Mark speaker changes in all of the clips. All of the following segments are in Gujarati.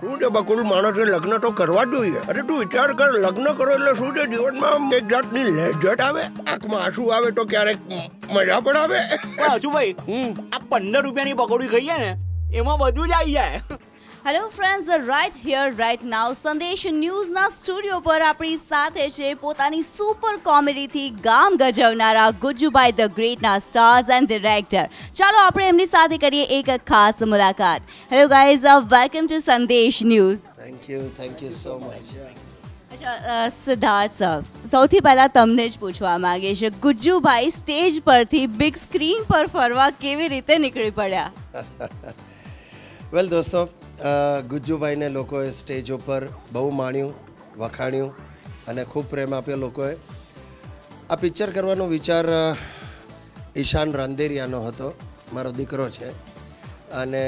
Speaker 1: શું છે બકુલ, માણસે લગ્ન તો કરવા જ જોઈએ. અરે તું વિચાર કર, લગ્ન કરો એટલે શું છે, જીવનમાં એક જાતની લેજટ આવે, આંખમાં આંસુ આવે તો ક્યારેક મજા પણ આવે.
Speaker 2: હજુ ભાઈ આ 15 રૂપિયાની પકોડી ખાઈએ ને એમાં બધું જ આવી જાય.
Speaker 3: Hello friends, right here right now Sandesh ન્યૂઝના સ્ટુડિયો પર આપણી સાથે છે પોતાની સુપર કોમેડીથી ગામ ગજવનારા ગુજ્જુભાઈ ધ ગ્રેટના સ્ટાર્સ એન્ડ ડિરેક્ટર. ચાલો આપણે એમની સાથે કરીએ એક ખાસ મુલાકાત. Hello guys, welcome to Sandesh news.
Speaker 4: Thank you so much.
Speaker 3: અચ્છા સિદ્ધાર્થ સર, સૌથી પહેલાં તમને જ પૂછવા માંગે છે, ગુજ્જુભાઈ સ્ટેજ પરથી બિગ સ્ક્રીન પર ફરવા કેવી રીતે નીકળી પડ્યા?
Speaker 4: વેલ દોસ્તો, ગુજ્જુભાઈને લોકોએ સ્ટેજ ઉપર બહુ માણ્યું, વખાણ્યું અને ખૂબ પ્રેમ આપ્યો લોકોએ. આ પિક્ચર કરવાનો વિચાર ઈશાન રાંદેરિયાનો હતો, મારો દીકરો છે, અને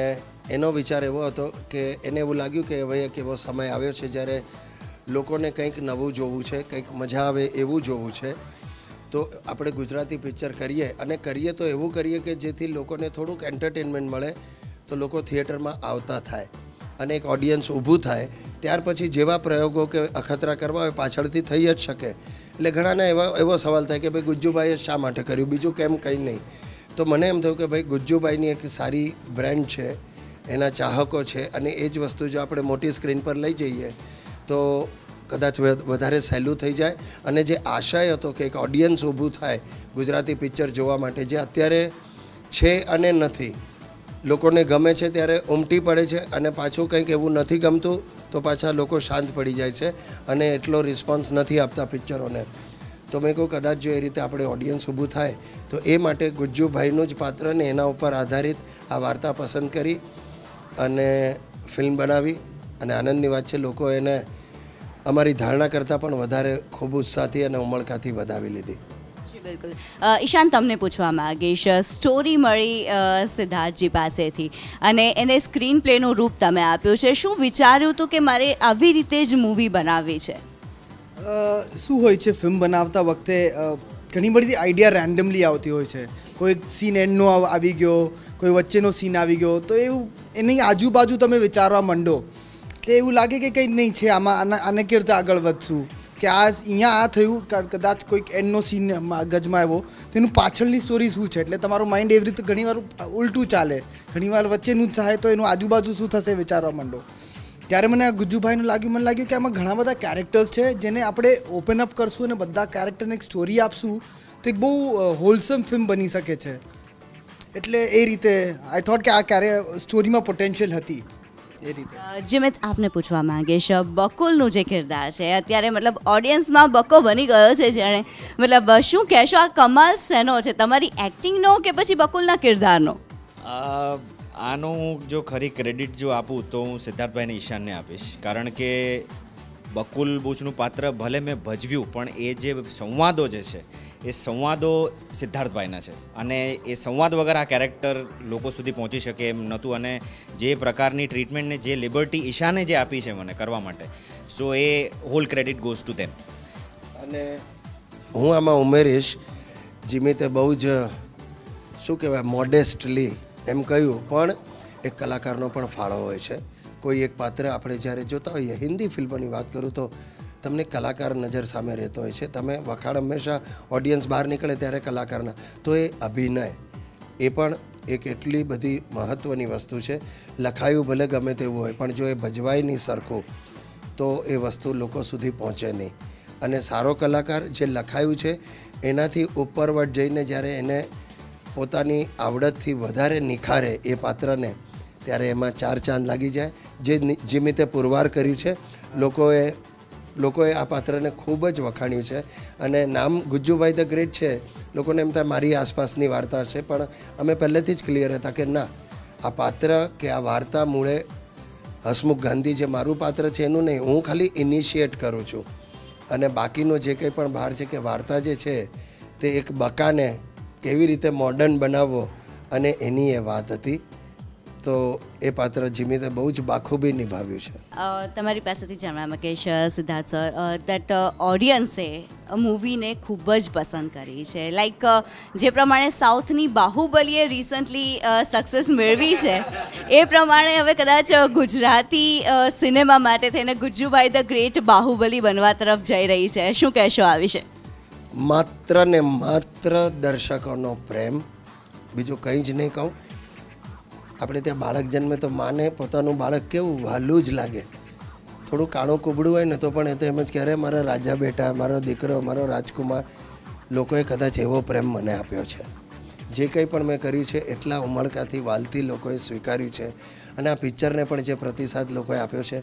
Speaker 4: એનો વિચાર એવો હતો કે એને એવું લાગ્યું કે ભાઈ એક એવો સમય આવ્યો છે જ્યારે લોકોને કંઈક નવું જોવું છે, કંઈક મજા આવે એવું જોવું છે. તો આપણે ગુજરાતી પિક્ચર કરીએ, અને કરીએ તો એવું કરીએ કે જેથી લોકોને થોડુંક એન્ટરટેનમેન્ટ મળે, તો લોકો થિયેટરમાં આવતા થાય અને એક ઓડિયન્સ ઊભું થાય. ત્યાર પછી જેવા પ્રયોગો કે અખતરા કરવા હોય પાછળથી થઈ જ શકે. એટલે ઘણાને એવો સવાલ થાય કે ભાઈ ગુજ્જુભાઈએ શા માટે કર્યું, બીજું કેમ કંઈ નહીં. તો મને એમ થયું કે ભાઈ ગુજ્જુભાઈની એક સારી બ્રાન્ડ છે, એના ચાહકો છે, અને એ જ વસ્તુ જો આપણે મોટી સ્ક્રીન પર લઈ જઈએ તો કદાચ વધારે સહેલું થઈ જાય. અને જે આશય હતો કે એક ઓડિયન્સ ઊભું થાય ગુજરાતી પિક્ચર જોવા માટે, જે અત્યારે છે અને નથી, લોકોને ગમે છે ત્યારે ઉમટી પડે છે, અને પાછું કંઈક એવું નથી ગમતું તો પાછા લોકો શાંત પડી જાય છે અને એટલો રિસ્પોન્સ નથી આપતા પિક્ચરોને. તો મેં કહું કદાચ જો એ રીતે આપણે ઓડિયન્સ ઊભું થાય તો એ માટે ગુજ્જુભાઈનું જ પાત્ર ને એના ઉપર આધારિત આ વાર્તા પસંદ કરી અને ફિલ્મ બનાવી. અને આનંદની વાત છે, લોકો એને અમારી ધારણા કરતાં પણ વધારે ખૂબ ઉત્સાહથી અને ઉમળકાથી વધાવી લીધી.
Speaker 3: બિલકુલ. ઈશાન, તમને પૂછવા માંગીશ, સ્ટોરી મળી સિદ્ધાર્થજી પાસેથી અને એને સ્ક્રીન પ્લેનું રૂપ તમે આપ્યું છે. શું વિચાર્યું હતું કે મારે આવી રીતે જ મૂવી બનાવવી છે?
Speaker 5: શું હોય છે, ફિલ્મ બનાવતા વખતે ઘણી બધી આઈડિયા રેન્ડમલી આવતી હોય છે. કોઈ સીન એન્ડનો આવી ગયો, કોઈ વચ્ચેનો સીન આવી ગયો, તો એવું એની આજુબાજુ તમે વિચારવા માંડો એટલે એવું લાગે કે કંઈ નહીં છે આમાં, આને કેવી રીતે આગળ વધશું, કે અહીંયા આ થયું, કદાચ કોઈક એન્ડનો સીન મગજમાં આવ્યો તો એનું પાછળની સ્ટોરી શું છે. એટલે તમારું માઇન્ડ એવી રીતે ઘણીવાર ઉલટું ચાલે, ઘણીવાર વચ્ચેનું થાય તો એનું આજુબાજુ શું થશે વિચારવા માંડો. ત્યારે મને આ ગુજ્જુભાઈનું મને લાગ્યું કે આમાં ઘણા બધા કેરેક્ટર્સ છે જેને આપણે ઓપન અપ કરશું અને બધા કેરેક્ટરને એક સ્ટોરી આપશું તો એક બહુ હોલસમ ફિલ્મ બની શકે છે. એટલે એ રીતે આઈ થોટ કે આ સ્ટોરીમાં પોટેન્શિયલ હતી. એ રીતે
Speaker 3: જીમિત, આપને પૂછવા માંગીશ, બકુલનું જે કિરદાર છે અત્યારે મતલબ ઓડિયન્સમાં બકો બની ગયો છે જેણે, મતલબ શું કહેશો, આ કમાલ શેનો છે, તમારી એક્ટિંગનો કે પછી બકુલના કિરદારનો?
Speaker 6: આનો હું જો ખરી ક્રેડિટ જો આપું તો હું સિદ્ધાર્થભાઈને ઈશાનને આપીશ. કારણ કે બકુલ બુચનું પાત્ર ભલે મેં ભજવ્યું, પણ એ જે સંવાદો જે છે એ સંવાદો સિદ્ધાર્થભાઈના છે, અને એ સંવાદ વગર આ કેરેક્ટર લોકો સુધી પહોંચી શકે એમ નહોતું. અને જે પ્રકારની ટ્રીટમેન્ટને જે લિબર્ટી ઈશાને જે આપી છે મને કરવા માટે, સો એ whole credit goes to them.
Speaker 4: અને હું આમાં ઉમેરીશ, જીમિતે બહુ જ શું કહેવાય મોડેસ્ટલી એમ કહ્યું, પણ એક કલાકારનો પણ ફાળો હોય છે. કોઈ એક પાત્ર આપણે જ્યારે જોતા હોઈએ, હિન્દી ફિલ્મોની વાત કરું તો તમને કલાકાર નજર સામે રહેતો હોય છે. તમે વખાણ હંમેશા ઓડિયન્સ બહાર નીકળે ત્યારે કલાકારના, તો એ અભિનય એ પણ એક એટલી બધી મહત્ત્વની વસ્તુ છે. લખાયું ભલે ગમે તેવું હોય, પણ જો એ ભજવાય નહીં સરખું તો એ વસ્તુ લોકો સુધી પહોંચે નહીં. અને સારો કલાકાર જે લખાયું છે એનાથી ઉપરવટ જઈને જ્યારે એને પોતાની આવડતથી વધારે નિખારે એ પાત્રને, ત્યારે એમાં 4 ચાંદ લાગી જાય. જે જીમિતે પુરવાર કર્યું છે, લોકોએ આ પાત્રને ખૂબ જ વખાણ્યું છે. અને નામ ગુજ્જુભાઈ ધ ગ્રેટ છે, લોકોને એમ થાય મારી આસપાસની વાર્તા છે, પણ અમે પહેલેથી જ ક્લિયર હતા કે ના, આ પાત્ર કે આ વાર્તા મૂળે હસમુખ ગાંધી જે મારું પાત્ર છે એનું નહીં, હું ખાલી ઇનિશિએટ કરું છું. અને બાકીનો જે કંઈ પણ બહાર છે કે વાર્તા જે છે તે એક બકાને કેવી રીતે મોડર્ન બનાવવો, અને એની એ વાત હતી. તો એ પાત્ર જીમીતે બહુ જ બાખૂબી નિભાવ્યું છે.
Speaker 3: તમારી પાસેથી જાણવા માંગીશ સિદ્ધાર્થ સર દેટ ઓડિયન્સે મૂવીને ખૂબ જ પસંદ કરી છે. લાઈક જે પ્રમાણે સાઉથની બાહુબલીએ રિસન્ટલી સક્સેસ મેળવી છે એ પ્રમાણે હવે કદાચ ગુજરાતી સિનેમા માટે થઈને ગુજ્જુભાઈ ધ ગ્રેટ બાહુબલી બનવા તરફ જઈ રહી છે. શું કહેશો આ વિશે?
Speaker 4: માત્ર ને માત્ર દર્શકોનો પ્રેમ, બીજું કંઈ જ નહીં કહું. આપણે ત્યાં બાળક જન્મે તો માને પોતાનું બાળક કેવું વહાલું જ લાગે. થોડું કાળું કુબડું હોય ને તો પણ એ તો એમ જ કહે મારા રાજા બેટા, મારો દીકરો, મારો રાજકુમાર. લોકોએ કદાચ એવો પ્રેમ મને આપ્યો છે. જે કંઈ પણ મેં કર્યું છે એટલા ઉમળકાથી વાલથી લોકોએ સ્વીકાર્યું છે. અને આ પિક્ચરને પણ જે પ્રતિસાદ લોકોએ આપ્યો છે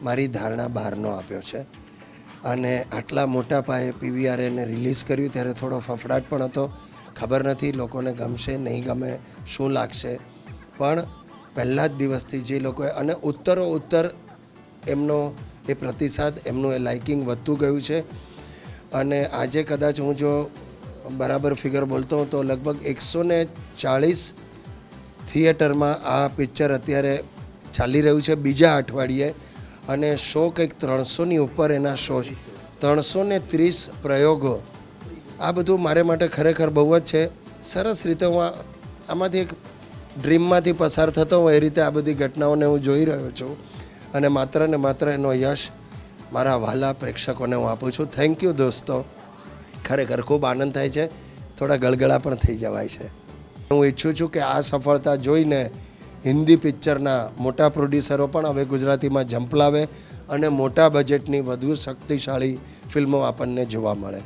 Speaker 4: મારી ધારણા બહારનો આપ્યો છે. અને આટલા મોટા પાયે PVR એને રિલીઝ કર્યું ત્યારે થોડો ફફડાટ પણ હતો. ખબર નથી લોકોને ગમશે નહીં ગમે, શું લાગશે. પણ પહેલા જ દિવસથી જે લોકોએ અને ઉત્તર એમનો એ પ્રતિસાદ, એમનું એ લાઇકિંગ વધતું ગયું છે. અને આજે કદાચ હું જો બરાબર ફિગર બોલતો હોઉં તો લગભગ 140 થિયેટરમાં આ પિક્ચર અત્યારે ચાલી રહ્યું છે બીજા અઠવાડિયે. અને શો કંઈક 300ની ઉપર એના શો, 330 પ્રયોગો. આ બધું મારે માટે ખરેખર બહુ જ છે. સરસ રીતે હું આમાંથી એક ડ્રીમમાંથી પસાર થતો હું એ રીતે આ બધી ઘટનાઓને હું જોઈ રહ્યો છું. અને માત્ર ને માત્ર એનો યશ મારા વહાલા પ્રેક્ષકોને હું આપું છું. થેન્ક યુ દોસ્તો. ખરેખર ખૂબ આનંદ થાય છે. થોડા ગળગળા પણ થઈ જવાય છે. હું ઈચ્છું છું કે આ સફળતા જોઈને હિન્દી પિક્ચરના મોટા પ્રોડ્યુસરો પણ હવે ગુજરાતીમાં ઝંપલાવે અને મોટા બજેટની વધુ શક્તિશાળી ફિલ્મો આપણને જોવા મળે.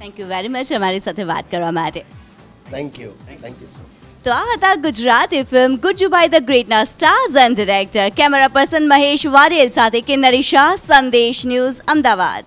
Speaker 3: થેન્ક યુ વેરી મચ અમારી સાથે વાત કરવા માટે.
Speaker 4: Thank you so much.
Speaker 3: તો આ હતા ગુજરાતી ફિલ્મ ગુજ્જુભાઈ ધ ગ્રેટના stars and director. Camera person Mahesh Varel સાથે કિન્નરી શાહ, સંદેશ ન્યૂઝ, અમદાવાદ.